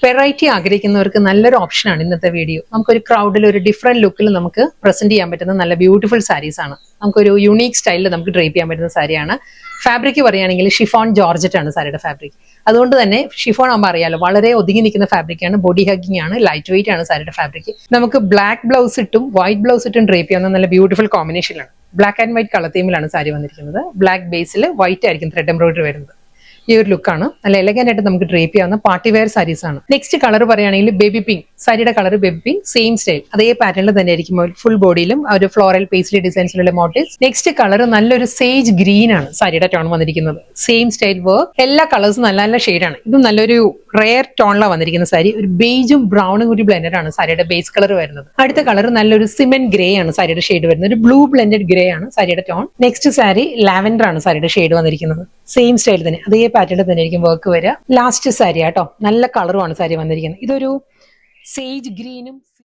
Variety ആഗ്രഹിക്കുന്നവർക്ക് നല്ലൊരു ഓപ്ഷനാണ് ഇന്നത്തെ വീഡിയോ. നമുക്കൊരു ക്രൗഡിൽ ഒരു ഡിഫറെന്റ് ലുക്കിൽ നമുക്ക് പ്രസന്റ് ചെയ്യാൻ പറ്റുന്ന നല്ല ബ്യൂട്ടിഫുൾ സാരീസ് ആണ്. നമുക്കൊരു യുണീക് സ്റ്റൈലിൽ നമുക്ക് ഡ്രേപ്പ് ചെയ്യാൻ പറ്റുന്ന സാരിയാണ്. ഫാബ്രിക് പറയുകയാണെങ്കിൽ ഷിഫോൺ ജോർജറ്റ് ആണ് സാരിയുടെ ഫാബ്രിക്. അതുകൊണ്ട് തന്നെ ഷിഫോൺ ആകുമ്പോൾ അറിയാലോ, വളരെ ഒതുങ്ങി നിൽക്കുന്ന ഫാബ്രിക് ആണ്, ബോഡി ഹഗ്ഗിംഗ് ആണ്, ലൈറ്റ് വെയിറ്റ് ആണ് സാരിയുടെ ഫാബ്രിക്. നമുക്ക് ബ്ലാക്ക് ബ്ലൗസ് ഇട്ടും വൈറ്റ് ബ്ലൗസ് ഇട്ടും ഡ്രേപ്പ് ചെയ്യാവുന്ന നല്ല ബ്യൂട്ടിഫുൾ കോമ്പിനേഷനാണ്. ബ്ലാക്ക് ആൻഡ് വൈറ്റ് കളർ തീമിലാണ് സാരി വന്നിരിക്കുന്നത്. ബ്ലാക്ക് ബേസിൽ വൈറ്റ് ആയിരിക്കും ത്രെഡ് എംബ്രോയിഡറി വരുന്നത്. ഈ ഒരു ലുക്കാണ് നല്ല എലഗന്റ് ആയിട്ട് നമുക്ക് ഡ്രേപ്പ് ചെയ്യാവുന്ന പാർട്ടി വെയർ സാരീസ് ആണ്. നെക്സ്റ്റ് കളർ പറയുകയാണെങ്കിൽ ബേബി പിങ്ക്. സാരിയുടെ colour baby pink, same style അതേ പാറ്റേണിൽ തന്നെ ആയിരിക്കും ഫുൾ ബോഡിയിലും ഒരു ഫ്ലോറൽ പേസ്ലി ഡിസൈൻസിലുള്ള മോട്ടീവ്സ്. നെക്സ്റ്റ് കളർ നല്ലൊരു സേജ് ഗ്രീൻ ആണ് സാരിയുടെ ടോൺ വന്നിരിക്കുന്നത്. സെയിം സ്റ്റൈൽ വർക്ക്, എല്ലാ കളേഴ്സും നല്ല നല്ല ഷെയ്ഡാണ്. ഇതും നല്ലൊരു റെയർ ടോണിലാണ് വന്നിരിക്കുന്ന സാരി. ഒരു ബേജും ബ്രൗണും കൂടി ബ്ലെൻഡഡ് ആണ് സാരിയുടെ ബേസ് കളർ വരുന്നത്. അടുത്ത കളർ നല്ലൊരു സിമെന്റ് ഗ്രേ ആണ് സാരിയുടെ ഷെയ്ഡ് വരുന്നത്. ഒരു ബ്ലൂ ബ്ലെൻഡഡ് ഗ്രേ ആണ് സാരിയുടെ ടോൺ. നെക്സ്റ്റ് സാരി ലാവൻഡർ ആണ് സാരിയുടെ ഷെയ്ഡ് വന്നിരിക്കുന്നത്. സെയിം സ്റ്റൈൽ തന്നെ അതേ പാറ്റേണിൽ തന്നെ ആയിരിക്കും വർക്ക് വരിക. ലാസ്റ്റ് സാരി ആട്ടോ, നല്ല കളറുമാണ് സാരി വന്നിരിക്കുന്നത്. ഇതൊരു സേജ് ഗ്രീനും